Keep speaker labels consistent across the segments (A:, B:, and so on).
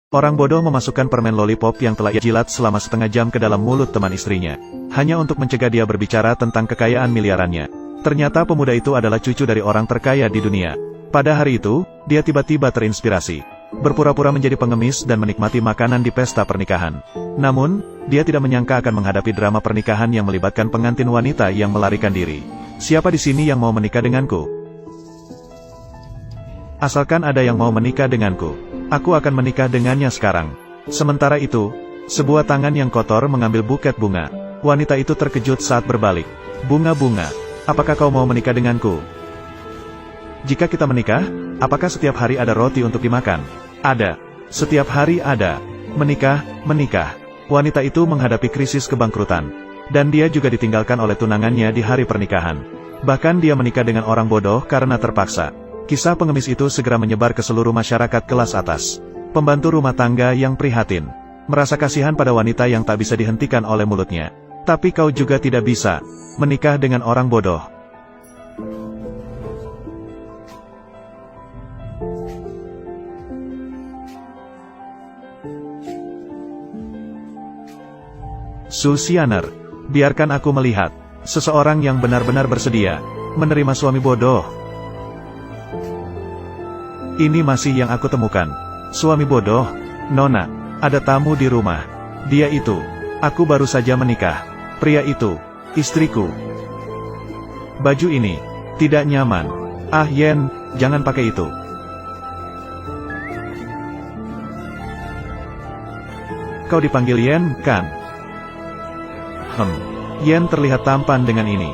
A: Orang bodoh memasukkan permen lollipop yang telah ia jilat selama setengah jam ke dalam mulut teman istrinya. Hanya untuk mencegah dia berbicara tentang kekayaan miliarannya. Ternyata pemuda itu adalah cucu dari orang terkaya di dunia. Pada hari itu, dia tiba-tiba terinspirasi. Berpura-pura menjadi pengemis dan menikmati makanan di pesta pernikahan. Namun, dia tidak menyangka akan menghadapi drama pernikahan yang melibatkan pengantin wanita yang melarikan diri. Siapa di sini yang mau menikah denganku? Asalkan ada yang mau menikah denganku, aku akan menikah dengannya sekarang. Sementara itu, sebuah tangan yang kotor mengambil buket bunga. Wanita itu terkejut saat berbalik. Bunga-bunga, apakah kau mau menikah denganku? Jika kita menikah, apakah setiap hari ada roti untuk dimakan? Ada. Setiap hari ada. Menikah, menikah. Wanita itu menghadapi krisis kebangkrutan. Dan dia juga ditinggalkan oleh tunangannya di hari pernikahan. Bahkan dia menikah dengan orang bodoh karena terpaksa. Kisah pengemis itu segera menyebar ke seluruh masyarakat kelas atas. Pembantu rumah tangga yang prihatin. Merasa kasihan pada wanita yang tak bisa dihentikan oleh mulutnya. Tapi kau juga tidak bisa menikah dengan orang bodoh. Susianer, biarkan aku melihat seseorang yang benar-benar bersedia menerima suami bodoh. Ini masih yang aku temukan. Suami bodoh. Nona, ada tamu di rumah. Dia itu. Aku baru saja menikah. Pria itu. Istriku. Baju ini. Tidak nyaman. Ah Yen, jangan pakai itu. Kau dipanggil Yen, kan? Yen terlihat tampan dengan ini.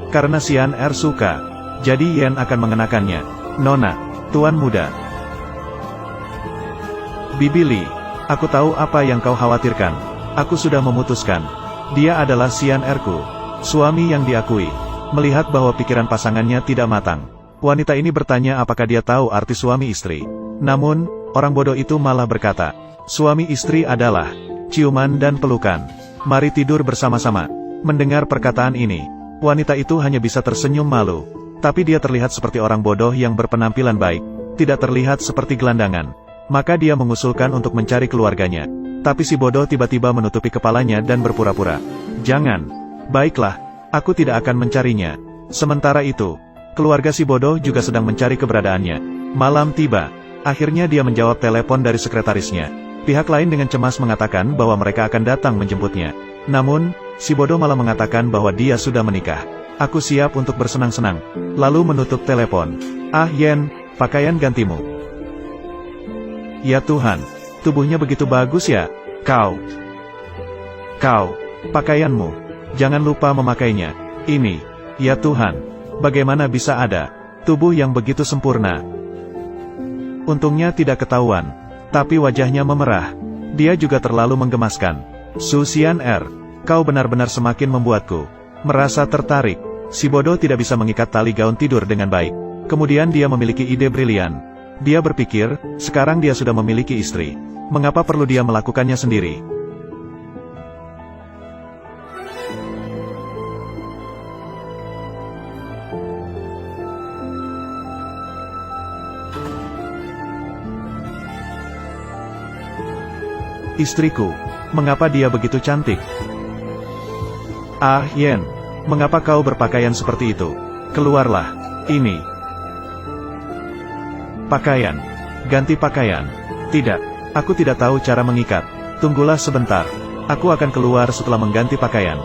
A: Karena Xian Er suka, jadi Yen akan mengenakannya. Nona, tuan muda. Bibi Li, aku tahu apa yang kau khawatirkan. Aku sudah memutuskan. Dia adalah Xian Er-ku, suami yang diakui. Melihat bahwa pikiran pasangannya tidak matang, wanita ini bertanya apakah dia tahu arti suami istri. Namun, orang bodoh itu malah berkata, suami istri adalah ciuman dan pelukan. Mari tidur bersama-sama. Mendengar perkataan ini, wanita itu hanya bisa tersenyum malu. Tapi dia terlihat seperti orang bodoh yang berpenampilan baik, tidak terlihat seperti gelandangan. Maka dia mengusulkan untuk mencari keluarganya. Tapi si bodoh tiba-tiba menutupi kepalanya dan berpura-pura. Jangan. Baiklah, aku tidak akan mencarinya. Sementara itu, keluarga si bodoh juga sedang mencari keberadaannya. Malam tiba. Akhirnya dia menjawab telepon dari sekretarisnya. Pihak lain dengan cemas mengatakan bahwa mereka akan datang menjemputnya. Namun, si bodoh malah mengatakan bahwa dia sudah menikah. Aku siap untuk bersenang-senang. Lalu menutup telepon. Ah Yen, pakaian gantimu. Ya Tuhan, tubuhnya begitu bagus ya. Kau, pakaianmu. Jangan lupa memakainya. Ini, ya Tuhan, bagaimana bisa ada tubuh yang begitu sempurna. Untungnya tidak ketahuan. Tapi wajahnya memerah. Dia juga terlalu menggemaskan. Susian Er, kau benar-benar semakin membuatku merasa tertarik. Si bodoh tidak bisa mengikat tali gaun tidur dengan baik. Kemudian dia memiliki ide brilian. Dia berpikir, sekarang dia sudah memiliki istri. Mengapa perlu dia melakukannya sendiri? Istriku, mengapa dia begitu cantik? Ah Yen, mengapa kau berpakaian seperti itu? Keluarlah. Ini. Pakaian. Ganti pakaian. Tidak. Aku tidak tahu cara mengikat. Tunggulah sebentar. Aku akan keluar setelah mengganti pakaian.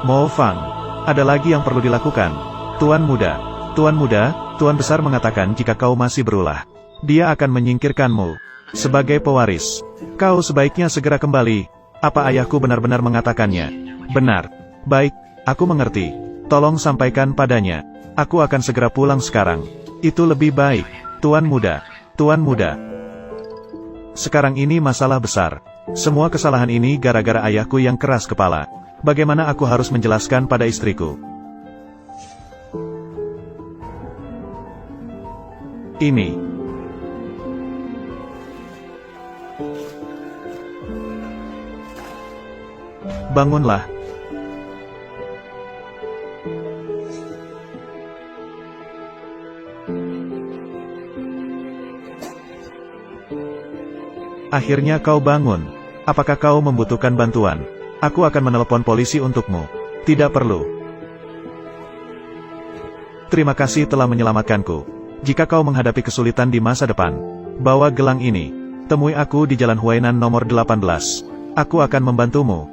A: Mo Fang, ada lagi yang perlu dilakukan. Tuan muda, Tuan besar mengatakan jika kau masih berulah, dia akan menyingkirkanmu sebagai pewaris. Kau sebaiknya segera kembali. Apa ayahku benar-benar mengatakannya? Benar. Baik, aku mengerti. Tolong sampaikan padanya. Aku akan segera pulang sekarang. Itu lebih baik. Tuan muda. Sekarang ini masalah besar. Semua kesalahan ini gara-gara ayahku yang keras kepala. Bagaimana aku harus menjelaskan pada istriku? Ini. bangunlah. Akhirnya kau bangun. Apakah kau membutuhkan bantuan? Aku akan menelepon polisi untukmu. Tidak perlu. Terima kasih telah menyelamatkanku. Jika kau menghadapi kesulitan di masa depan, bawa gelang ini. Temui aku di Jalan Huainan nomor 18. Aku akan membantumu.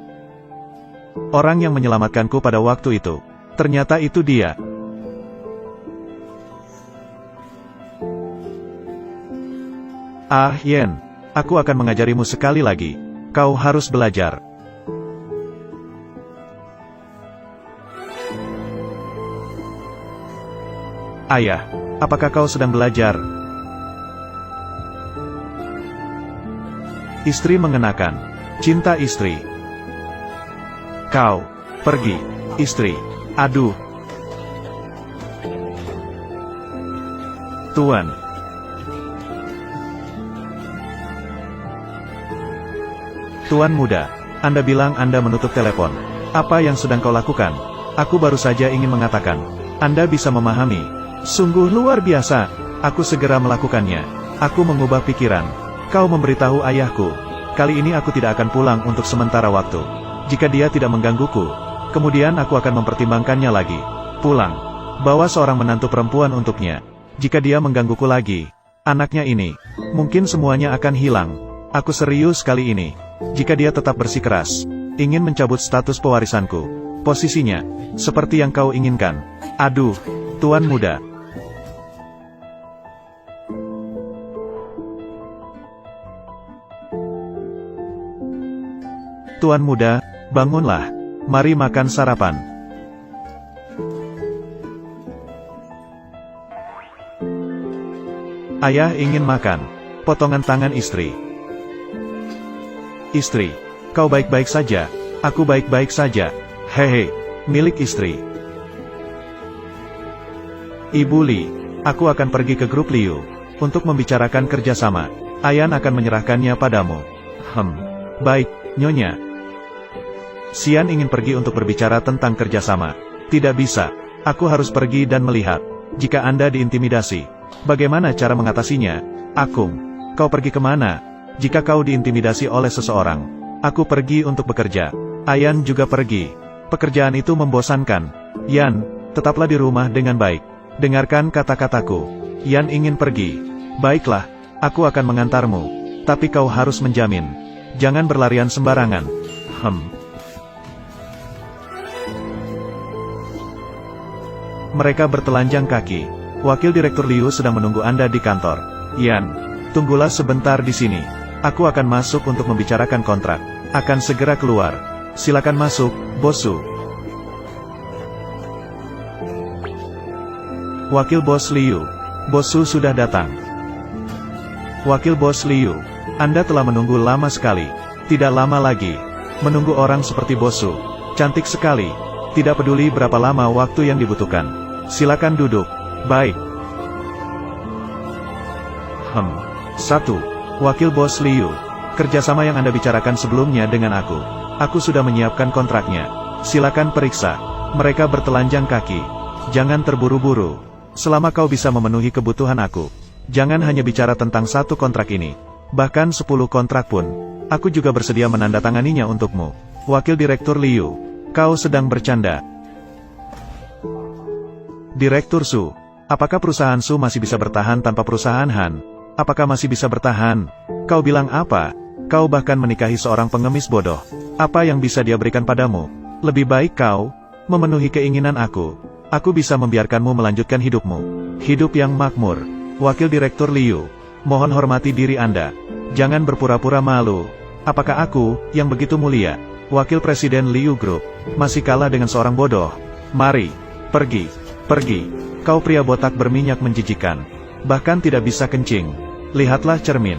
A: Orang yang menyelamatkanku pada waktu itu. Ternyata itu dia. Ah, Yen. Aku akan mengajarimu sekali lagi. Kau harus belajar. Ayah, apakah kau sedang belajar? Istri mengenakan. Cinta istri. Kau, pergi. Istri. Aduh. Tuan. Tuan muda, Anda bilang Anda menutup telepon. Apa yang sedang kau lakukan? Aku baru saja ingin mengatakan. Anda bisa memahami. Sungguh luar biasa. Aku segera melakukannya. Aku mengubah pikiran. Kau memberitahu ayahku. Kali ini aku tidak akan pulang untuk sementara waktu. Jika dia tidak menggangguku, kemudian aku akan mempertimbangkannya lagi. Pulang. Bawa seorang menantu perempuan untuknya. Jika dia menggangguku lagi, anaknya ini, mungkin semuanya akan hilang. Aku serius kali ini. Jika dia tetap bersikeras, ingin mencabut status pewarisanku, posisinya, seperti yang kau inginkan. Aduh, tuan muda. Tuan muda, bangunlah. Mari makan sarapan. Ayah ingin makan. Potongan tangan istri. Istri, kau baik-baik saja. Aku baik-baik saja. Hehe, milik istri. Ibu Li, aku akan pergi ke grup Liu untuk membicarakan kerjasama. Ayan akan menyerahkannya padamu. Baik, Nyonya. Xian ingin pergi untuk berbicara tentang kerjasama. Tidak bisa. Aku harus pergi dan melihat. Jika Anda diintimidasi, bagaimana cara mengatasinya? Akung, kau pergi kemana? Jika kau diintimidasi oleh seseorang, aku pergi untuk bekerja. Ayan juga pergi. Pekerjaan itu membosankan. Yan, tetaplah di rumah dengan baik. Dengarkan kata-kataku. Yan ingin pergi. Baiklah, aku akan mengantarmu. Tapi kau harus menjamin. Jangan berlarian sembarangan. Mereka bertelanjang kaki. Wakil Direktur Liu sedang menunggu Anda di kantor. Yan, tunggulah sebentar di sini. Aku akan masuk untuk membicarakan kontrak. Akan segera keluar. Silakan masuk, Bosu. Wakil Bos Liu. Bosu sudah datang. Wakil Bos Liu. Anda telah menunggu lama sekali. Tidak lama lagi. Menunggu orang seperti Bosu. Cantik sekali. Tidak peduli berapa lama waktu yang dibutuhkan. Silakan duduk. Baik. 1. Wakil Bos Liu, kerjasama yang Anda bicarakan sebelumnya dengan aku. Aku sudah menyiapkan kontraknya. Silakan periksa. Mereka bertelanjang kaki. Jangan terburu-buru. Selama kau bisa memenuhi kebutuhan aku, jangan hanya bicara tentang satu kontrak ini. Bahkan 10 kontrak pun, aku juga bersedia menandatanganinya untukmu. Wakil Direktur Liu, kau sedang bercanda. Direktur Su, apakah perusahaan Su masih bisa bertahan tanpa perusahaan Han? Apakah masih bisa bertahan? Kau bilang apa? Kau bahkan menikahi seorang pengemis bodoh. Apa yang bisa dia berikan padamu? Lebih baik kau memenuhi keinginan aku. Aku bisa membiarkanmu melanjutkan hidupmu. Hidup yang makmur. Wakil Direktur Liu, mohon hormati diri Anda. Jangan berpura-pura malu. Apakah aku, yang begitu mulia, Wakil Presiden Liu Group, masih kalah dengan seorang bodoh? Mari, pergi, pergi. Kau pria botak berminyak menjijikan. Bahkan tidak bisa kencing. Lihatlah cermin.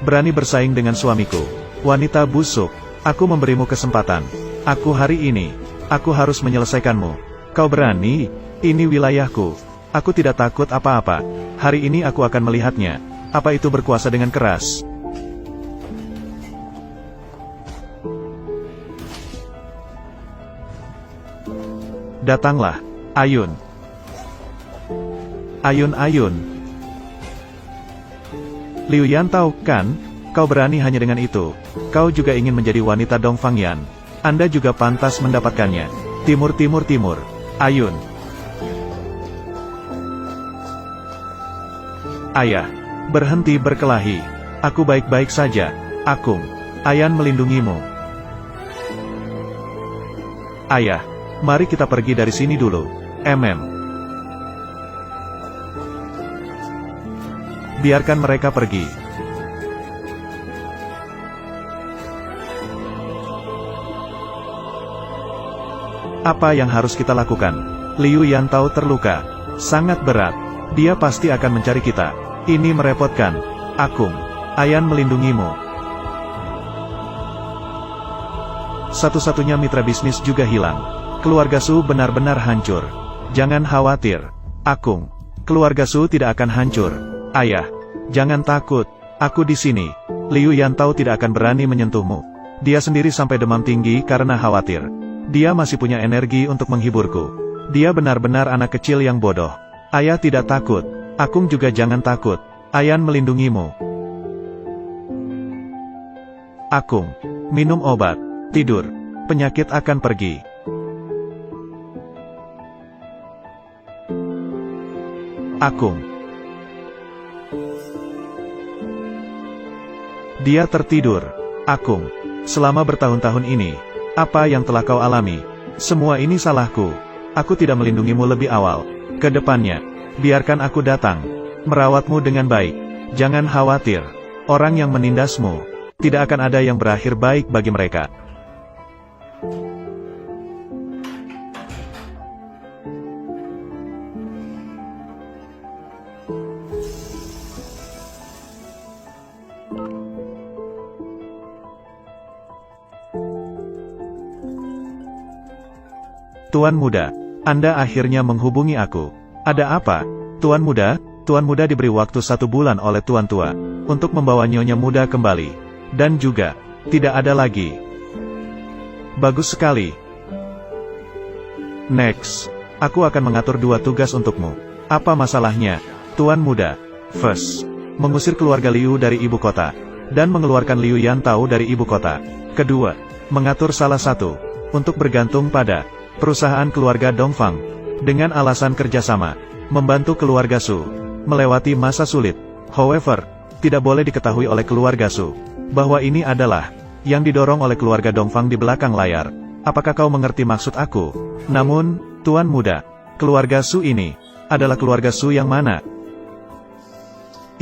A: Berani bersaing dengan suamiku. Wanita busuk. Aku memberimu kesempatan. Aku hari ini. Aku harus menyelesaikanmu. Kau berani? Ini wilayahku. Aku tidak takut apa-apa. Hari ini aku akan melihatnya. Apa itu berkuasa dengan keras? Datanglah, Ayun. Ayun. Liu Yantao, kan? Kau berani hanya dengan itu. Kau juga ingin menjadi wanita Dongfang Yan. Anda juga pantas mendapatkannya. Timur. Ayun. Ayah, berhenti berkelahi. Aku baik-baik saja, Akung. Ayan melindungimu. Ayah, mari kita pergi dari sini dulu. Biarkan mereka pergi. Apa yang harus kita lakukan? Liu Yantao terluka. Sangat berat. Dia pasti akan mencari kita. Ini merepotkan. Akung. Ayan melindungimu. Satu-satunya mitra bisnis juga hilang. Keluarga Su benar-benar hancur. Jangan khawatir, Akung. Keluarga Su tidak akan hancur. Ayah, jangan takut. Aku di sini. Liu Yantao tidak akan berani menyentuhmu. Dia sendiri sampai demam tinggi karena khawatir. Dia masih punya energi untuk menghiburku. Dia benar-benar anak kecil yang bodoh. Ayah tidak takut. Akung juga jangan takut. Ayan melindungimu. Akung, minum obat. Tidur. Penyakit akan pergi. Akung. Dia tertidur. Akung, selama bertahun-tahun ini, apa yang telah kau alami? Semua ini salahku. Aku tidak melindungimu lebih awal. Kedepannya, biarkan aku datang. Merawatmu dengan baik. Jangan khawatir. Orang yang menindasmu, tidak akan ada yang berakhir baik bagi mereka. Tuan Muda, Anda akhirnya menghubungi aku. Ada apa? Tuan Muda? Tuan Muda diberi waktu 1 bulan oleh Tuan Tua, untuk membawa Nyonya Muda kembali. Dan juga, tidak ada lagi. Bagus sekali. Next, aku akan mengatur 2 tugas untukmu. Apa masalahnya, Tuan Muda? First, mengusir keluarga Liu dari ibu kota, dan mengeluarkan Liu Yantao dari ibu kota. Kedua, mengatur salah satu, untuk bergantung pada perusahaan keluarga Dongfang, dengan alasan kerjasama, membantu keluarga Su, melewati masa sulit. However, tidak boleh diketahui oleh keluarga Su, bahwa ini adalah, yang didorong oleh keluarga Dongfang di belakang layar. Apakah kau mengerti maksud aku? Namun, Tuan Muda, keluarga Su ini, adalah keluarga Su yang mana?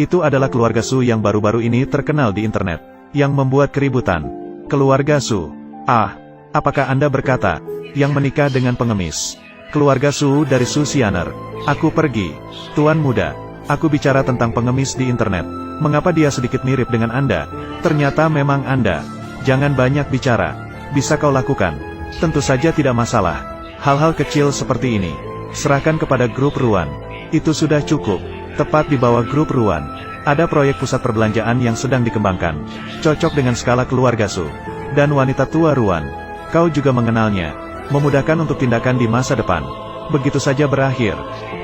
A: Itu adalah keluarga Su yang baru-baru ini terkenal di internet, yang membuat keributan. Keluarga Su. Ah, apakah Anda berkata, yang menikah dengan pengemis? Keluarga Su dari Su Xianer. Aku pergi. Tuan Muda, aku bicara tentang pengemis di internet. Mengapa dia sedikit mirip dengan Anda? Ternyata memang Anda. Jangan banyak bicara. Bisa kau lakukan. Tentu saja tidak masalah. Hal-hal kecil seperti ini, serahkan kepada grup Ruan. Itu sudah cukup. Tepat di bawah grup Ruan, ada proyek pusat perbelanjaan yang sedang dikembangkan. Cocok dengan skala keluarga Su. Dan wanita tua Ruan. Kau juga mengenalnya. Memudahkan untuk tindakan di masa depan. Begitu saja berakhir.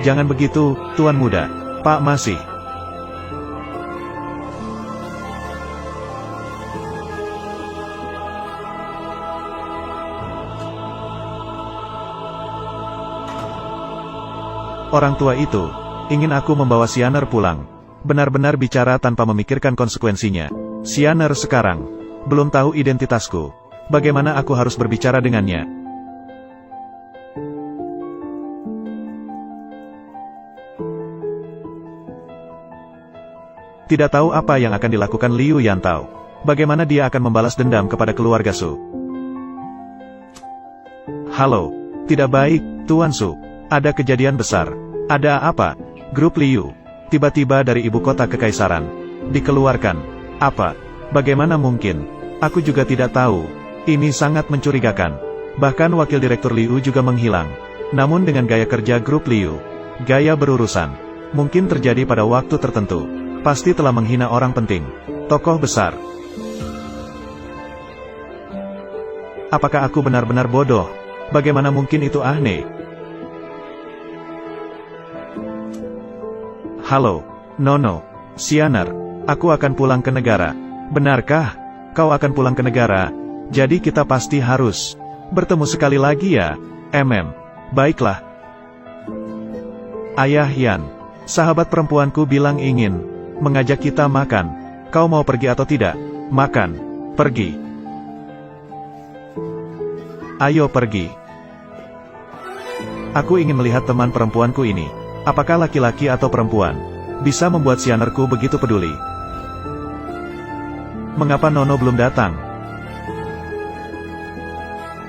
A: Jangan begitu, Tuan Muda. Pak masih. Orang tua itu ingin aku membawa Xianer pulang. Benar-benar bicara tanpa memikirkan konsekuensinya. Xianer sekarang belum tahu identitasku. Bagaimana aku harus berbicara dengannya? Tidak tahu apa yang akan dilakukan Liu Yantao. Bagaimana dia akan membalas dendam kepada keluarga Su. Halo. Tidak baik, Tuan Su. Ada kejadian besar. Ada apa? Grup Liu. Tiba-tiba dari ibu kota kekaisaran. Dikeluarkan. Apa? Bagaimana mungkin? Aku juga tidak tahu. Ini sangat mencurigakan. Bahkan wakil direktur Liu juga menghilang. Namun dengan gaya kerja grup Liu, gaya berurusan, mungkin terjadi pada waktu tertentu. Pasti telah menghina orang penting. Tokoh besar. Apakah aku benar-benar bodoh? Bagaimana mungkin itu aneh? Halo, Nono. Xianer, aku akan pulang ke negara. Benarkah? Kau akan pulang ke negara? Jadi kita pasti harus bertemu sekali lagi ya? Baiklah. Ayah Yan, sahabat perempuanku bilang ingin mengajak kita makan. Kau mau pergi atau tidak? Makan. Pergi. Ayo pergi. Aku ingin melihat teman perempuanku ini. Apakah laki-laki atau perempuan bisa membuat Xianerku begitu peduli? Mengapa Nono belum datang?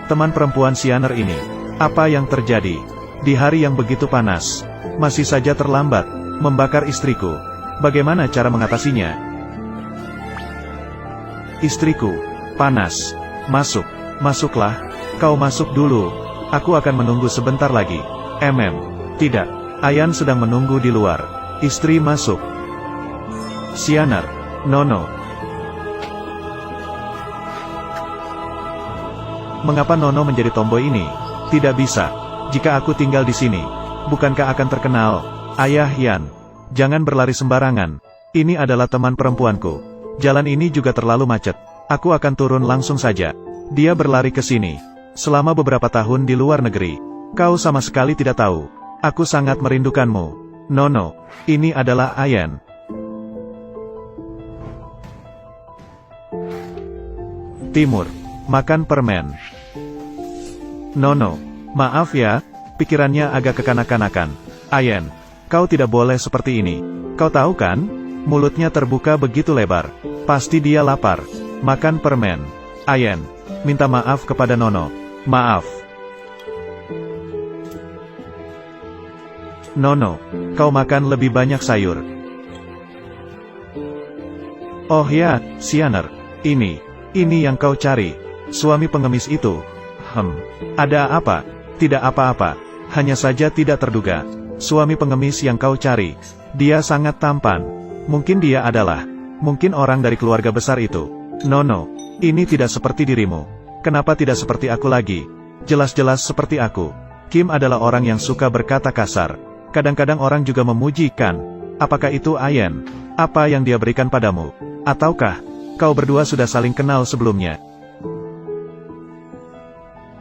A: Teman perempuan Xianer ini, apa yang terjadi? Di hari yang begitu panas, masih saja terlambat membakar istriku. Bagaimana cara mengatasinya? Istriku, panas. Masuk, masuklah. Kau masuk dulu. Aku akan menunggu sebentar lagi. Tidak. Ayan sedang menunggu di luar. Istri masuk. Xianer, Nono. Mengapa Nono menjadi tomboy ini? Tidak bisa. Jika aku tinggal di sini, bukankah akan terkenal? Ayah Yan, jangan berlari sembarangan. Ini adalah teman perempuanku. Jalan ini juga terlalu macet. Aku akan turun langsung saja. Dia berlari ke sini. Selama beberapa tahun di luar negeri, kau sama sekali tidak tahu. Aku sangat merindukanmu. Nono, ini adalah Ayan. Timur, makan permen. Nono, maaf ya, pikirannya agak kekanak-kanakan. Ayan, kau tidak boleh seperti ini. Kau tahu kan? Mulutnya terbuka begitu lebar. Pasti dia lapar. Makan permen. Ayan, minta maaf kepada Nono. Maaf. Nono, kau makan lebih banyak sayur. Oh ya, Xianer. Ini yang kau cari. Suami pengemis itu. Ada apa? Tidak apa-apa. Hanya saja tidak terduga. Suami pengemis yang kau cari. Dia sangat tampan. Mungkin dia adalah. Mungkin orang dari keluarga besar itu. Nono, ini tidak seperti dirimu. Kenapa tidak seperti aku lagi? Jelas-jelas seperti aku. Kim adalah orang yang suka berkata kasar. Kadang-kadang orang juga memuji kan. Apakah itu Ayan? Apa yang dia berikan padamu? Ataukah kau berdua sudah saling kenal sebelumnya?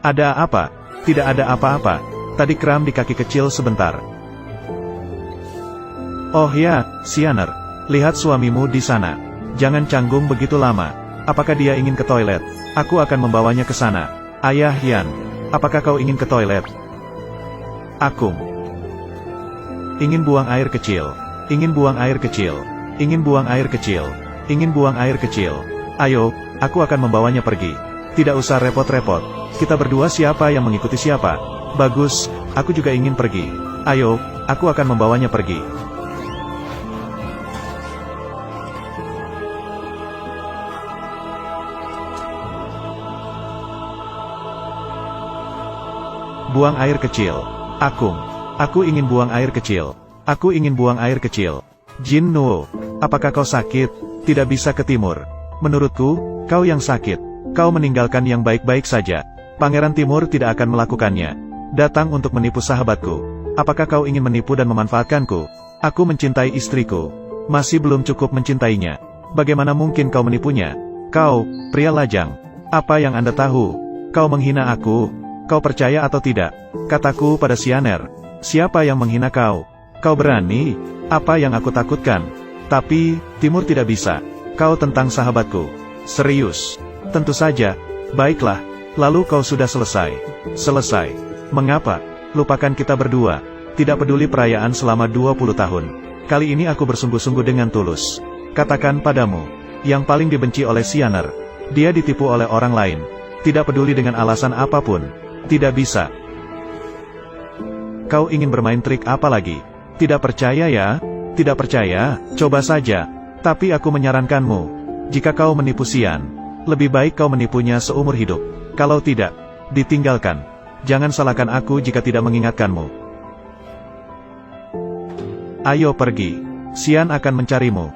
A: Ada apa? Tidak ada apa-apa. Tadi kram di kaki kecil sebentar. Oh ya, Xianer. Lihat suamimu di sana. Jangan canggung begitu lama. Apakah dia ingin ke toilet? Aku akan membawanya ke sana. Ayah Yan, apakah kau ingin ke toilet? Aku ingin buang air kecil. Ingin buang air kecil. Ingin buang air kecil. Ingin buang air kecil. Ayo, aku akan membawanya pergi. Tidak usah repot-repot. Kita berdua siapa yang mengikuti siapa? Bagus, aku juga ingin pergi. Ayo, aku akan membawanya pergi. Buang air kecil. Aku ingin buang air kecil. Aku ingin buang air kecil. Jin Nuo, apakah kau sakit? Tidak bisa ke timur. Menurutku, kau yang sakit. Kau meninggalkan yang baik-baik saja. Pangeran Timur tidak akan melakukannya. Datang untuk menipu sahabatku. Apakah kau ingin menipu dan memanfaatkanku? Aku mencintai istriku. Masih belum cukup mencintainya. Bagaimana mungkin kau menipunya? Kau, pria lajang. Apa yang Anda tahu? Kau menghina aku. Kau percaya atau tidak? Kataku pada Xianer. Siapa yang menghina kau? Kau berani? Apa yang aku takutkan? Tapi, Timur tidak bisa. Kau tentang sahabatku. Serius. Tentu saja. Baiklah. Lalu kau sudah selesai. Selesai. Mengapa? Lupakan kita berdua. Tidak peduli perayaan selama 20 tahun. Kali ini aku bersungguh-sungguh dengan tulus. Katakan padamu. Yang paling dibenci oleh Xianer. Dia ditipu oleh orang lain. Tidak peduli dengan alasan apapun. Tidak bisa. Kau ingin bermain trik apa lagi? Tidak percaya ya? Tidak percaya? Coba saja. Tapi aku menyarankanmu. Jika kau menipu Xian, lebih baik kau menipunya seumur hidup. Kalau tidak, ditinggalkan. Jangan salahkan aku jika tidak mengingatkanmu. Ayo pergi. Xian akan mencarimu.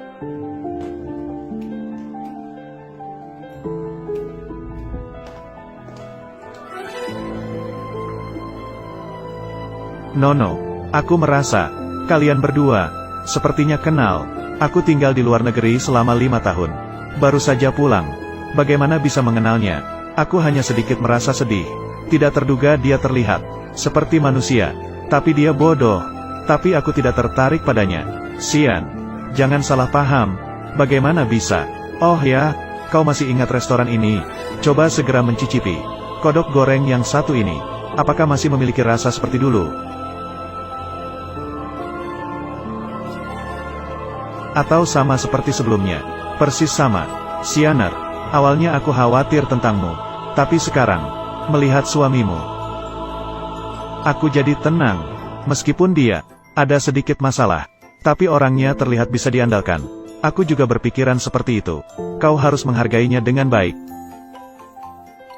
A: Nono, aku merasa, kalian berdua, sepertinya kenal. Aku tinggal di luar negeri selama 5 tahun. Baru saja pulang. Bagaimana bisa mengenalnya? Aku hanya sedikit merasa sedih. Tidak terduga dia terlihat seperti manusia. Tapi dia bodoh. Tapi aku tidak tertarik padanya. Xian, jangan salah paham. Bagaimana bisa? Oh ya, kau masih ingat restoran ini? Coba segera mencicipi kodok goreng yang satu ini. Apakah masih memiliki rasa seperti dulu? Atau sama seperti sebelumnya? Persis sama. Xianer, awalnya aku khawatir tentangmu. Tapi sekarang, melihat suamimu, aku jadi tenang. Meskipun dia ada sedikit masalah, tapi orangnya terlihat bisa diandalkan. Aku juga berpikiran seperti itu. Kau harus menghargainya dengan baik.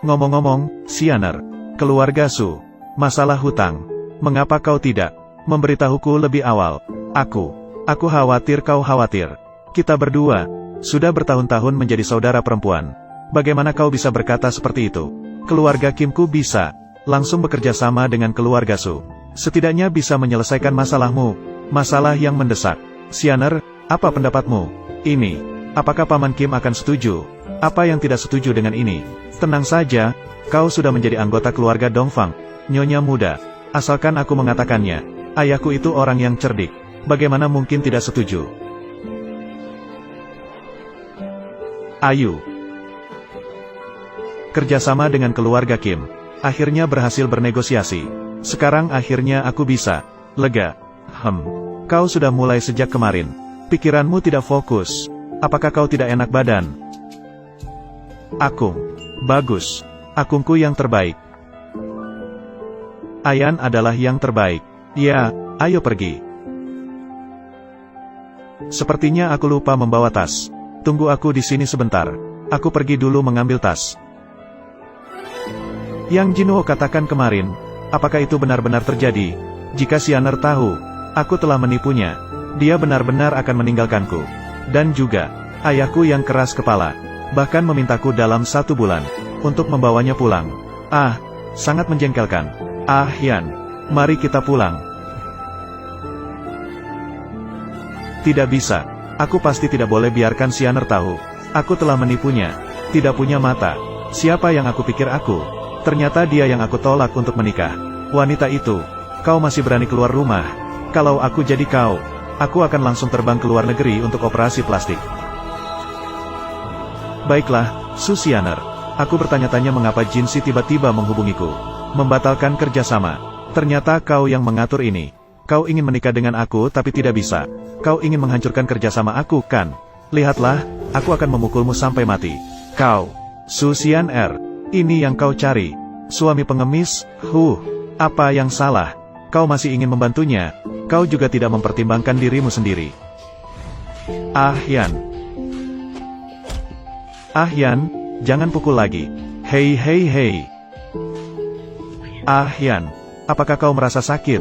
A: Ngomong-ngomong, Xianer, keluarga Su, masalah hutang. Mengapa kau tidak memberitahuku lebih awal? Aku khawatir kau khawatir. Kita berdua sudah bertahun-tahun menjadi saudara perempuan. Bagaimana kau bisa berkata seperti itu? Keluarga Kimku bisa langsung bekerja sama dengan keluarga Su. Setidaknya bisa menyelesaikan masalahmu, masalah yang mendesak. Xianer, apa pendapatmu? Ini, apakah Paman Kim akan setuju? Apa yang tidak setuju dengan ini? Tenang saja, kau sudah menjadi anggota keluarga Dongfang, nyonya muda. Asalkan aku mengatakannya, ayahku itu orang yang cerdik. Bagaimana mungkin tidak setuju? Ayu. Kerjasama dengan keluarga Kim. Akhirnya berhasil bernegosiasi. Sekarang akhirnya aku bisa lega. Kau sudah mulai sejak kemarin. Pikiranmu tidak fokus. Apakah kau tidak enak badan? Akung. Bagus. Akungku yang terbaik. Ayan adalah yang terbaik. Ya, ayo pergi. Sepertinya aku lupa membawa tas. Tunggu aku di sini sebentar. Aku pergi dulu mengambil tas. Yang Jinwo katakan kemarin, apakah itu benar-benar terjadi? Jika Xianer tahu, aku telah menipunya, dia benar-benar akan meninggalkanku. Dan juga, ayahku yang keras kepala, bahkan memintaku dalam 1 bulan, untuk membawanya pulang. Ah, sangat menjengkelkan. Ah Yan, mari kita pulang. Tidak bisa, aku pasti tidak boleh biarkan Xianer tahu. Aku telah menipunya, tidak punya mata. Siapa yang aku pikir aku? Ternyata dia yang aku tolak untuk menikah. Wanita itu, kau masih berani keluar rumah. Kalau aku jadi kau, aku akan langsung terbang ke luar negeri untuk operasi plastik. Baiklah, Su Xianer. Aku bertanya-tanya mengapa Jinsi tiba-tiba menghubungiku. Membatalkan kerjasama. Ternyata kau yang mengatur ini. Kau ingin menikah dengan aku tapi tidak bisa. Kau ingin menghancurkan kerjasama aku, kan? Lihatlah, aku akan memukulmu sampai mati. Kau, Su Xianer, ini yang kau cari. Suami pengemis, apa yang salah? Kau masih ingin membantunya? Kau juga tidak mempertimbangkan dirimu sendiri. Ah Yan. Ah Yan, jangan pukul lagi. Hei hei hei. Ah Yan, apakah kau merasa sakit?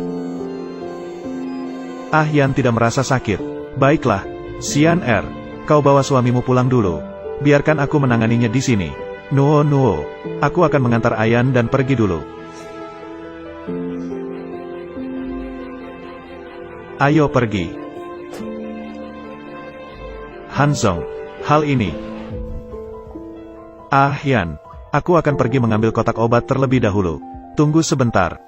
A: Ah Yan tidak merasa sakit. Baiklah, Xianer, kau bawa suamimu pulang dulu. Biarkan aku menanganinya di sini. Nuo, aku akan mengantar Ayan dan pergi dulu. Ayo pergi. Hanzong, hal ini. Ah Yan, aku akan pergi mengambil kotak obat terlebih dahulu. Tunggu sebentar.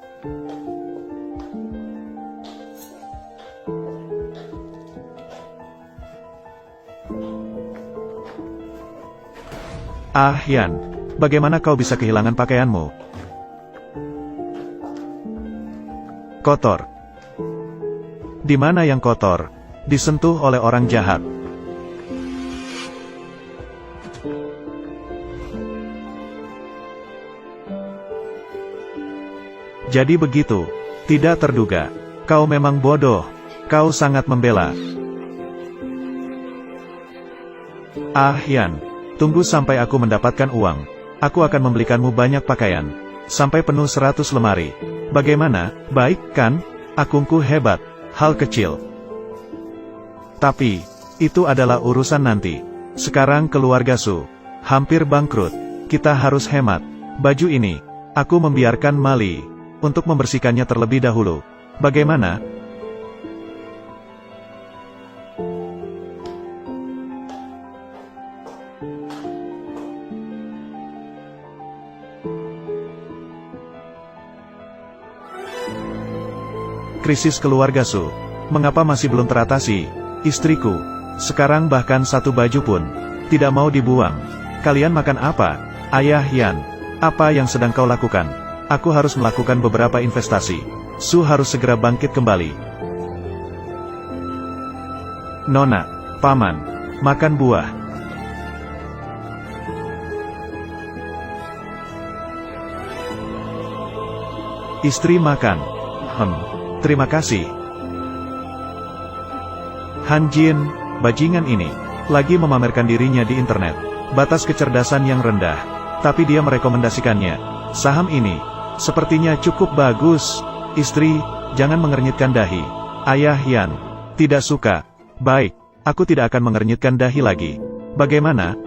A: Ah Yan, bagaimana kau bisa kehilangan pakaianmu? Kotor. Di mana yang kotor? Disentuh oleh orang jahat. Jadi begitu. Tidak terduga. Kau memang bodoh. Kau sangat membela. Ah Yan. Tunggu sampai aku mendapatkan uang. Aku akan membelikanmu banyak pakaian. Sampai penuh 100 lemari. Bagaimana, baik kan? Akungku hebat. Hal kecil. Tapi, itu adalah urusan nanti. Sekarang keluarga Su hampir bangkrut. Kita harus hemat. Baju ini, aku membiarkan Mali untuk membersihkannya terlebih dahulu. Bagaimana? Krisis keluarga Su. Mengapa masih belum teratasi? Istriku. Sekarang bahkan satu baju pun tidak mau dibuang. Kalian makan apa? Ayah Yan. Apa yang sedang kau lakukan? Aku harus melakukan beberapa investasi. Su harus segera bangkit kembali. Nona, Paman, makan buah. Istri makan. Terima kasih. Han Jin, bajingan ini, lagi memamerkan dirinya di internet. Batas kecerdasan yang rendah. Tapi dia merekomendasikannya. Saham ini, sepertinya cukup bagus. Istri, jangan mengernyitkan dahi. Ayah Yan, tidak suka. Baik, aku tidak akan mengernyitkan dahi lagi. Bagaimana?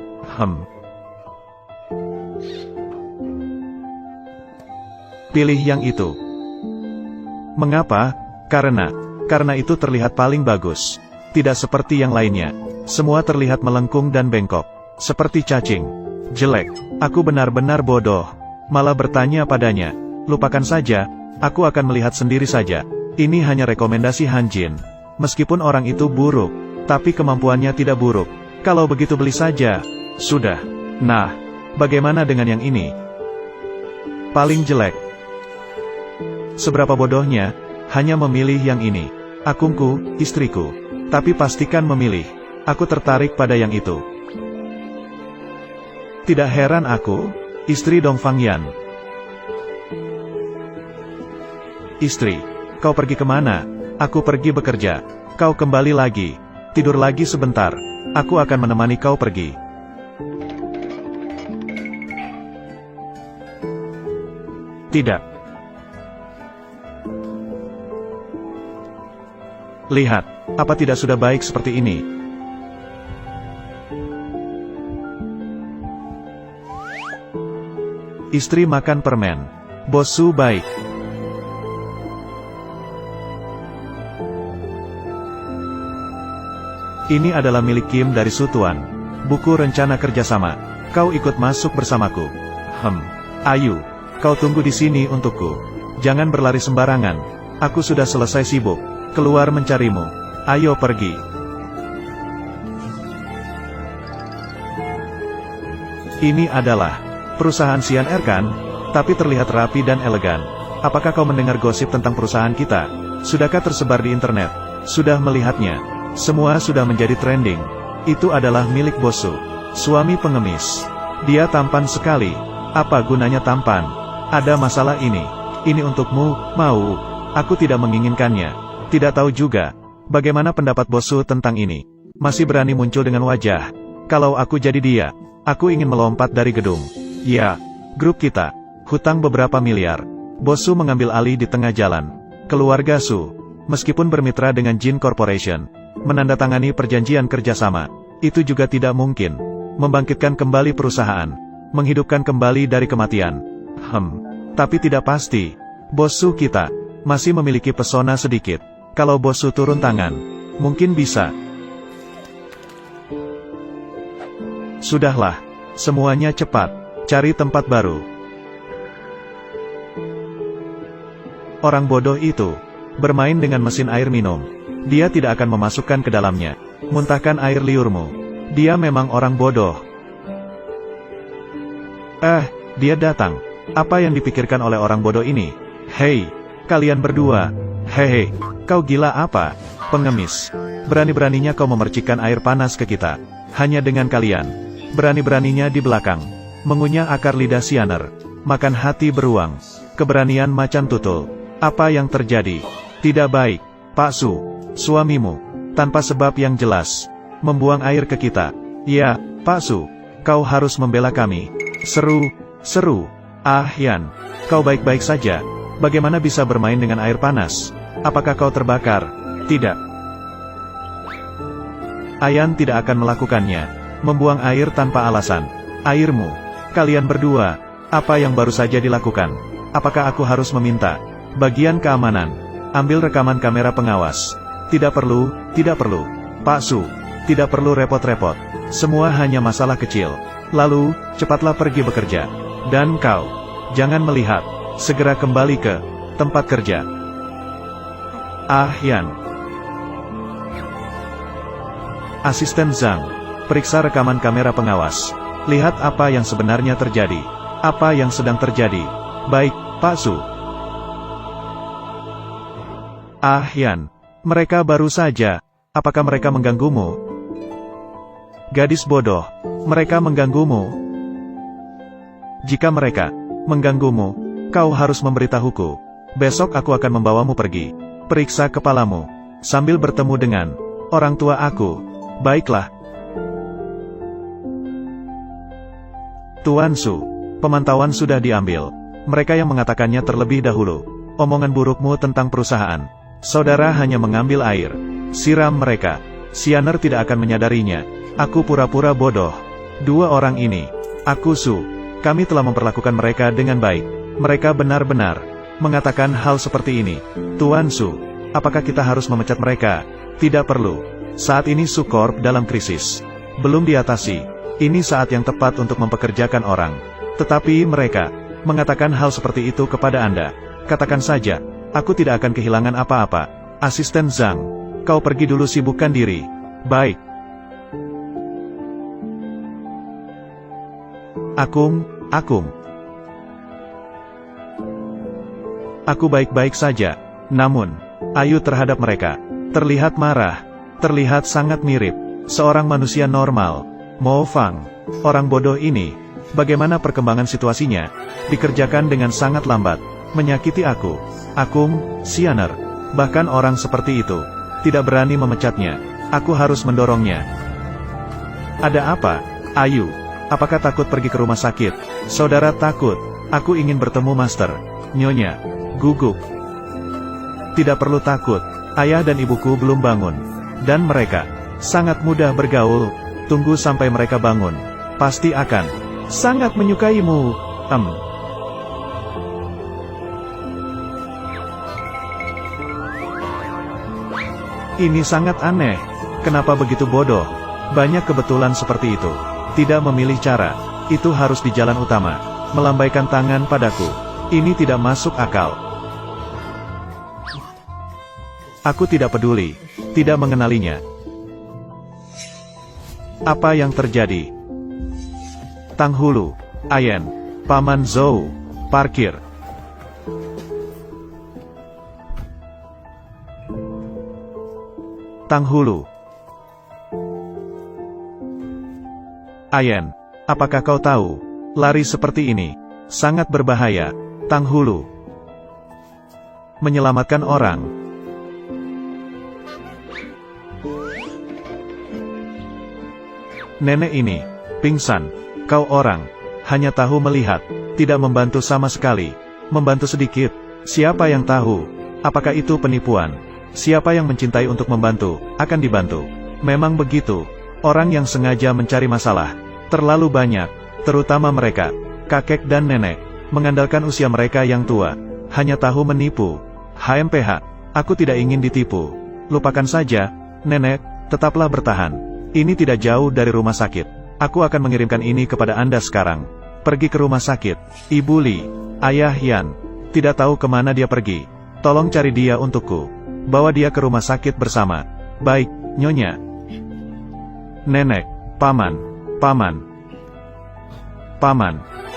A: Pilih yang itu. Mengapa? Karena itu terlihat paling bagus. Tidak seperti yang lainnya. Semua terlihat melengkung dan bengkok. Seperti cacing. Jelek. Aku benar-benar bodoh. Malah bertanya padanya. Lupakan saja, aku akan melihat sendiri saja. Ini hanya rekomendasi Han Jin. Meskipun orang itu buruk, tapi kemampuannya tidak buruk. Kalau begitu beli saja. Sudah. Nah, bagaimana dengan yang ini? Paling jelek. Seberapa bodohnya, hanya memilih yang ini. Akungku, istriku. Tapi pastikan memilih. Aku tertarik pada yang itu. Tidak heran aku, istri Dong Fang Yan. Istri, kau pergi kemana? Aku pergi bekerja. Kau kembali lagi. Tidur lagi sebentar. Aku akan menemani kau pergi. Tidak. Lihat, apa tidak sudah baik seperti ini? Istri makan permen. Bos Su baik. Ini adalah milik Kim dari Su Tuan. Buku rencana kerjasama. Kau ikut masuk bersamaku. Ayu, kau tunggu di sini untukku. Jangan berlari sembarangan. Aku sudah selesai sibuk. Keluar mencarimu. Ayo pergi. Ini adalah perusahaan CNR kan? Tapi terlihat rapi dan elegan. Apakah kau mendengar gosip tentang perusahaan kita? Sudahkah tersebar di internet? Sudah melihatnya? Semua sudah menjadi trending. Itu adalah milik Bos Su. Suami pengemis. Dia tampan sekali. Apa gunanya tampan? Ada masalah ini. Ini untukmu, mau? Aku tidak menginginkannya. Tidak tahu juga. Bagaimana pendapat Bos Su tentang ini? Masih berani muncul dengan wajah. Kalau aku jadi dia, aku ingin melompat dari gedung. Ya, grup kita. Hutang beberapa miliar. Bos Su mengambil alih di tengah jalan. Keluarga Su, meskipun bermitra dengan Jin Corporation, menandatangani perjanjian kerjasama, itu juga tidak mungkin. Membangkitkan kembali perusahaan. Menghidupkan kembali dari kematian. Tapi tidak pasti. Bos Su kita masih memiliki pesona sedikit. Kalau Bos Su turun tangan, mungkin bisa. Sudahlah, semuanya cepat. Cari tempat baru. Orang bodoh itu bermain dengan mesin air minum. Dia tidak akan memasukkan ke dalamnya. Muntahkan air liurmu. Dia memang orang bodoh. Dia datang. Apa yang dipikirkan oleh orang bodoh ini? Hei, kalian berdua. Hehe, kau gila apa? Pengemis. Berani-beraninya kau memercikkan air panas ke kita. Hanya dengan kalian. Berani-beraninya di belakang. Mengunyah akar lidah sianer. Makan hati beruang. Keberanian macan tutul. Apa yang terjadi? Tidak baik. Pak Su, suamimu, tanpa sebab yang jelas, membuang air ke kita. Ya, Pak Su, kau harus membela kami. Seru. Yan, kau baik-baik saja. Bagaimana bisa bermain dengan air panas? Apakah kau terbakar? Tidak. Ayan tidak akan melakukannya. Membuang air tanpa alasan. Airmu. Kalian berdua. Apa yang baru saja dilakukan? Apakah aku harus meminta bagian keamanan? Ambil rekaman kamera pengawas. Tidak perlu, tidak perlu. Pak Su, tidak perlu repot-repot. Semua hanya masalah kecil. Lalu, cepatlah pergi bekerja. Dan kau, jangan melihat. Segera kembali ke tempat kerja. Ah Yan. Asisten Zhang, periksa rekaman kamera pengawas. Lihat apa yang sebenarnya terjadi. Apa yang sedang terjadi. Baik, Pak Su. Ah Yan. Mereka baru saja. Apakah mereka mengganggumu? Gadis bodoh. Mereka mengganggumu. Jika mereka mengganggumu, kau harus memberitahuku. Besok aku akan membawamu pergi. Periksa kepalamu. Sambil bertemu dengan orang tua aku. Baiklah. Tuan Su. Pemantauan sudah diambil. Mereka yang mengatakannya terlebih dahulu. Omongan burukmu tentang perusahaan. Saudara hanya mengambil air. Siram mereka. Sianer tidak akan menyadarinya. Aku pura-pura bodoh. Dua orang ini. Aku Su. Kami telah memperlakukan mereka dengan baik. Mereka benar-benar mengatakan hal seperti ini. Tuan Su. Apakah kita harus memecat mereka? Tidak perlu. Saat ini Su Corp dalam krisis. Belum diatasi. Ini saat yang tepat untuk mempekerjakan orang. Tetapi mereka mengatakan hal seperti itu kepada Anda. Katakan saja. Aku tidak akan kehilangan apa-apa. Asisten Zhang, kau pergi dulu sibukkan diri. Baik. Akung. Aku baik-baik saja. Namun, Ayu terhadap mereka terlihat marah. Terlihat sangat mirip seorang manusia normal. Mo Fang, orang bodoh ini. Bagaimana perkembangan situasinya? Dikerjakan dengan sangat lambat. Menyakiti aku. Akung, Sianer. Bahkan orang seperti itu tidak berani memecatnya. Aku harus mendorongnya. Ada apa, Ayu? Apakah takut pergi ke rumah sakit? Saudara takut. Aku ingin bertemu Master. Nyonya gugup. Tidak perlu takut. Ayah dan ibuku belum bangun. Dan mereka sangat mudah bergaul. Tunggu sampai mereka bangun. Pasti akan sangat menyukaimu. Ini sangat aneh. Kenapa begitu bodoh? Banyak kebetulan seperti itu. Tidak memilih cara. Itu harus di jalan utama. Melambaikan tangan padaku. Ini tidak masuk akal. Aku tidak peduli. Tidak mengenalinya. Apa yang terjadi? Tang Hulu, Ayen, Paman Zhou, parkir. Tang Hulu. Ayen, apakah kau tahu? Lari seperti ini sangat berbahaya. Tang Hulu. Menyelamatkan orang. Nenek ini pingsan. Kau orang hanya tahu melihat, tidak membantu sama sekali. Membantu sedikit. Siapa yang tahu? Apakah itu penipuan? Siapa yang mencintai untuk membantu, akan dibantu. Memang begitu. Orang yang sengaja mencari masalah. Terlalu banyak. Terutama mereka. Kakek dan nenek. Mengandalkan usia mereka yang tua. Hanya tahu menipu. HMPH. Aku tidak ingin ditipu. Lupakan saja. Nenek, tetaplah bertahan. Ini tidak jauh dari rumah sakit. Aku akan mengirimkan ini kepada Anda sekarang. Pergi ke rumah sakit. Ibu Li. Ayah Yan. Tidak tahu kemana dia pergi. Tolong cari dia untukku. Bawa dia ke rumah sakit bersama. Baik, Nyonya. Nenek, Paman,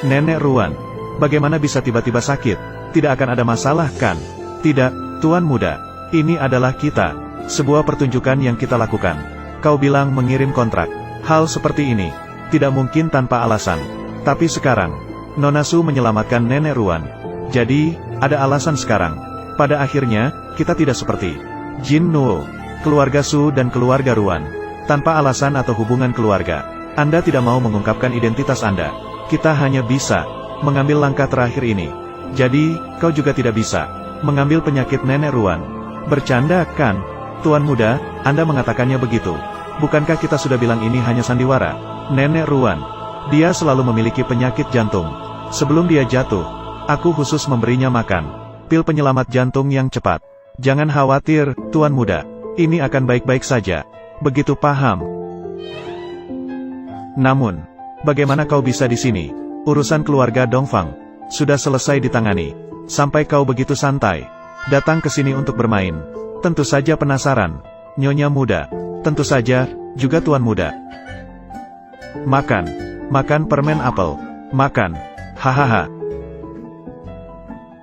A: Nenek Ruan. Bagaimana bisa tiba-tiba sakit? Tidak akan ada masalah kan? Tidak, Tuan Muda. Ini adalah kita. Sebuah pertunjukan yang kita lakukan. Kau bilang mengirim kontrak. Hal seperti ini tidak mungkin tanpa alasan. Tapi sekarang, Nona Su menyelamatkan Nenek Ruan. Jadi, ada alasan sekarang. Pada akhirnya, kita tidak seperti Jin Nuo, keluarga Su dan keluarga Ruan. Tanpa alasan atau hubungan keluarga, Anda tidak mau mengungkapkan identitas Anda. Kita hanya bisa mengambil langkah terakhir ini. Jadi, kau juga tidak bisa mengambil penyakit Nenek Ruan. Bercanda kan? Tuan Muda, Anda mengatakannya begitu. Bukankah kita sudah bilang ini hanya sandiwara? Nenek Ruan, dia selalu memiliki penyakit jantung. Sebelum dia jatuh, aku khusus memberinya makan pil penyelamat jantung yang cepat. Jangan khawatir, Tuan Muda. Ini akan baik-baik saja. Begitu paham. Namun, bagaimana kau bisa di sini? Urusan keluarga Dongfang sudah selesai ditangani. Sampai kau begitu santai datang ke sini untuk bermain. Tentu saja penasaran, Nyonya Muda. Tentu saja, juga Tuan Muda. Makan permen apel. Makan. Hahaha.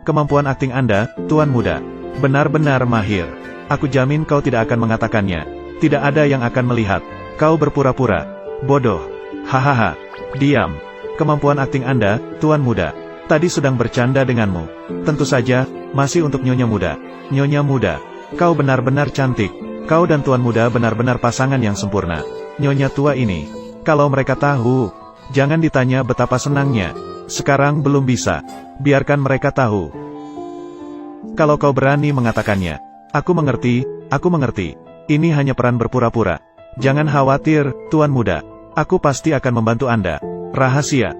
A: Kemampuan akting Anda, Tuan Muda, benar-benar mahir. Aku jamin kau tidak akan mengatakannya. Tidak ada yang akan melihat. Kau berpura-pura bodoh. Hahaha. Diam. Kemampuan akting Anda, Tuan Muda, tadi sedang bercanda denganmu. Tentu saja, masih untuk Nyonya Muda. Nyonya Muda, kau benar-benar cantik. Kau dan Tuan Muda benar-benar pasangan yang sempurna. Nyonya tua ini, kalau mereka tahu, jangan ditanya betapa senangnya. Sekarang belum bisa. Biarkan mereka tahu. Kalau kau berani mengatakannya. Aku mengerti. Ini hanya peran berpura-pura. Jangan khawatir, Tuan Muda. Aku pasti akan membantu Anda. Rahasia.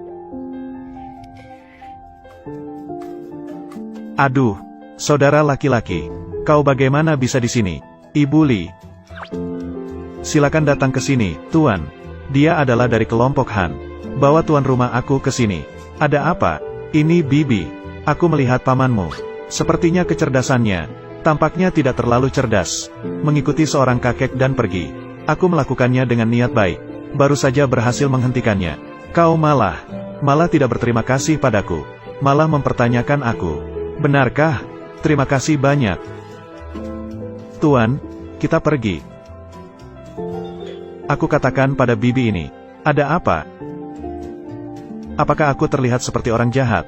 A: Aduh, saudara laki-laki. Kau bagaimana bisa di sini? Ibu Li. Silakan datang ke sini, Tuan. Dia adalah dari kelompok Han. Bawa tuan rumah aku ke sini. Ada apa? Ini Bibi. Aku melihat pamanmu. Sepertinya kecerdasannya tampaknya tidak terlalu cerdas. Mengikuti seorang kakek dan pergi. Aku melakukannya dengan niat baik. Baru saja berhasil menghentikannya. Kau malah tidak berterima kasih padaku. Malah mempertanyakan aku. Benarkah? Terima kasih banyak. Tuan, kita pergi. Aku katakan pada Bibi ini. Ada apa? Apakah aku terlihat seperti orang jahat?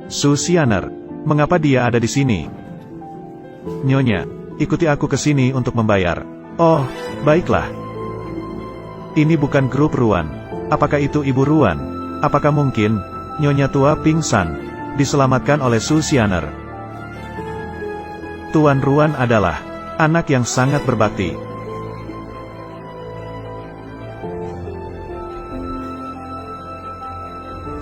A: Su Xianer, mengapa dia ada di sini? Nyonya, ikuti aku ke sini untuk membayar. Oh, baiklah. Ini bukan grup Ruan. Apakah itu Ibu Ruan? Apakah mungkin Nyonya tua pingsan diselamatkan oleh Su Xianer? Tuan Ruan adalah anak yang sangat berbakti.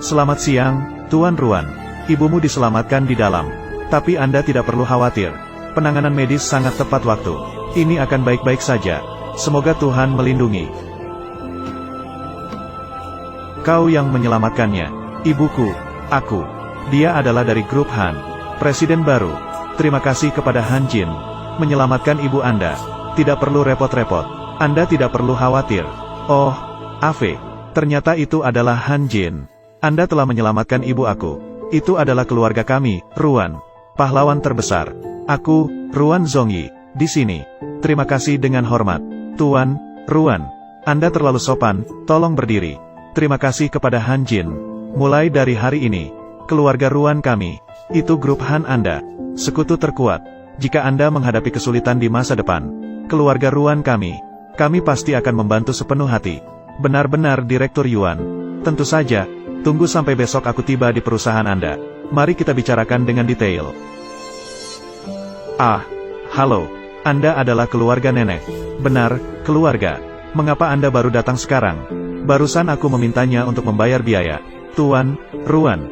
A: Selamat siang, Tuan Ruan. Ibumu diselamatkan di dalam. Tapi Anda tidak perlu khawatir. Penanganan medis sangat tepat waktu. Ini akan baik-baik saja. Semoga Tuhan melindungi. Kau yang menyelamatkannya. Ibuku, aku. Dia adalah dari grup Han. Presiden baru. Terima kasih kepada Han Jin. Menyelamatkan ibu Anda. Tidak perlu repot-repot. Anda tidak perlu khawatir. Oh, Ave. Ternyata itu adalah Han Jin. Anda telah menyelamatkan ibu aku. Itu adalah keluarga kami, Ruan. Pahlawan terbesar. Aku, Ruan Zongyi, di sini. Terima kasih dengan hormat. Tuan, Ruan. Anda terlalu sopan, tolong berdiri. Terima kasih kepada Han Jin. Mulai dari hari ini, keluarga Ruan kami, itu grup Han Anda. Sekutu terkuat. Jika Anda menghadapi kesulitan di masa depan, keluarga Ruan kami pasti akan membantu sepenuh hati. Benar-benar Direktur Yuan. Tentu saja, tunggu sampai besok aku tiba di perusahaan Anda. Mari kita bicarakan dengan detail. Ah, halo. Anda adalah keluarga nenek. Benar, keluarga. Mengapa Anda baru datang sekarang? Barusan aku memintanya untuk membayar biaya. Tuan, Ruan.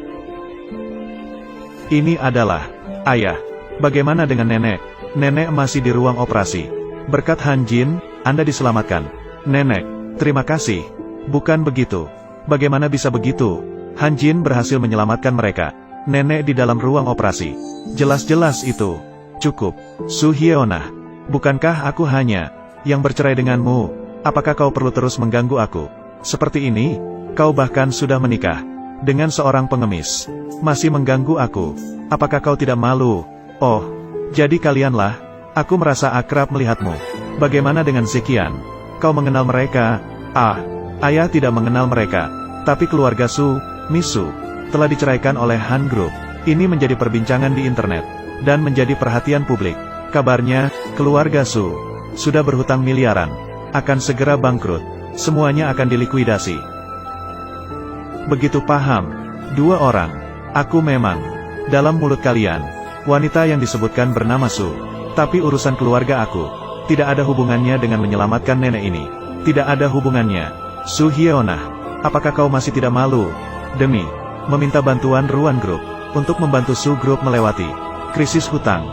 A: Ini adalah ayah. Bagaimana dengan nenek? Nenek masih di ruang operasi. Berkat Han Jin, Anda diselamatkan. Nenek, terima kasih. Bukan begitu. Bagaimana bisa begitu? Han Jin berhasil menyelamatkan mereka. Nenek di dalam ruang operasi. Jelas-jelas itu. Cukup. Su Hyeonah. Bukankah aku hanya yang bercerai denganmu? Apakah kau perlu terus mengganggu aku? Seperti ini, kau bahkan sudah menikah dengan seorang pengemis. Masih mengganggu aku. Apakah kau tidak malu? Oh, jadi kalianlah. Aku merasa akrab melihatmu. Bagaimana dengan Zekian? Kau mengenal mereka? Ah, ayah tidak mengenal mereka. Tapi keluarga Su, Misu, telah diceraikan oleh Han Group. Ini menjadi perbincangan di internet dan menjadi perhatian publik. Kabarnya, keluarga Su sudah berhutang miliaran, akan segera bangkrut. Semuanya akan dilikuidasi. Begitu paham. 2 orang. Aku memang. Dalam mulut kalian, wanita yang disebutkan bernama Su. Tapi urusan keluarga aku tidak ada hubungannya dengan menyelamatkan nenek ini. Tidak ada hubungannya. Su Hyeonah, apakah kau masih tidak malu? Demi meminta bantuan Ruan Group untuk membantu Su Group melewati krisis hutang,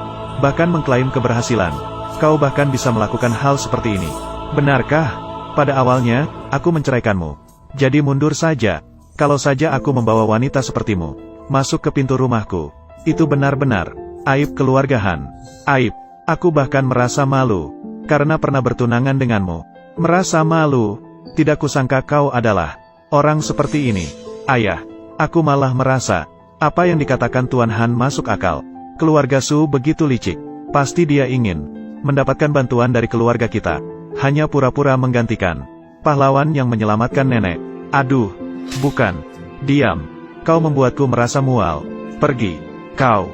A: bahkan mengklaim keberhasilan. Kau bahkan bisa melakukan hal seperti ini. Benarkah? Pada awalnya, aku menceraikanmu. Jadi mundur saja. Kalau saja aku membawa wanita sepertimu masuk ke pintu rumahku, itu benar-benar aib keluargahan. Aib. Aku bahkan merasa malu karena pernah bertunangan denganmu. Merasa malu. Tidak kusangka kau adalah orang seperti ini. Ayah, aku malah merasa apa yang dikatakan Tuan Han masuk akal. Keluarga Su begitu licik. Pasti dia ingin mendapatkan bantuan dari keluarga kita. Hanya pura-pura menggantikan pahlawan yang menyelamatkan nenek. Aduh, bukan. Diam. Kau membuatku merasa mual. Pergi. Kau.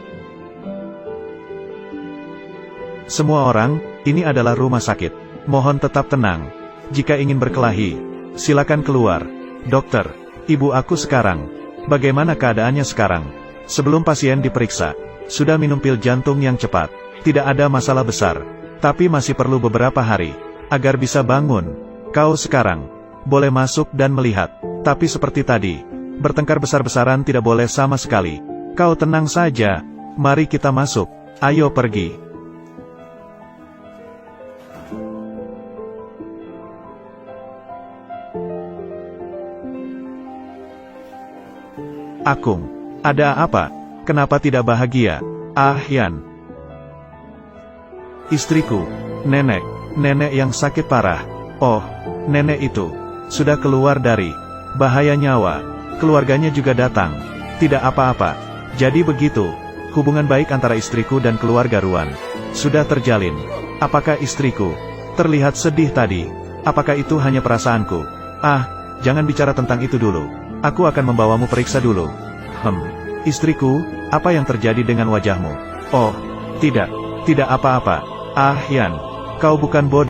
A: Semua orang, ini adalah rumah sakit. Mohon tetap tenang. Jika ingin berkelahi, silakan keluar. Dokter, ibu aku sekarang. Bagaimana keadaannya sekarang? Sebelum pasien diperiksa, sudah minum pil jantung yang cepat. Tidak ada masalah besar. Tapi masih perlu beberapa hari agar bisa bangun. Kau sekarang boleh masuk dan melihat. Tapi seperti tadi, bertengkar besar-besaran tidak boleh sama sekali. Kau tenang saja. Mari kita masuk. Ayo pergi. Akung, ada apa? Kenapa tidak bahagia? Ah Yan. Istriku, nenek yang sakit parah. Oh, nenek itu sudah keluar dari bahaya nyawa. Keluarganya juga datang. Tidak apa-apa. Jadi begitu, hubungan baik antara istriku dan keluarga Ruan sudah terjalin. Apakah istriku terlihat sedih tadi? Apakah itu hanya perasaanku? Ah, jangan bicara tentang itu dulu. Aku akan membawamu periksa dulu. Istriku, apa yang terjadi dengan wajahmu? Oh, tidak apa-apa. Ah Yan, kau bukan bodoh.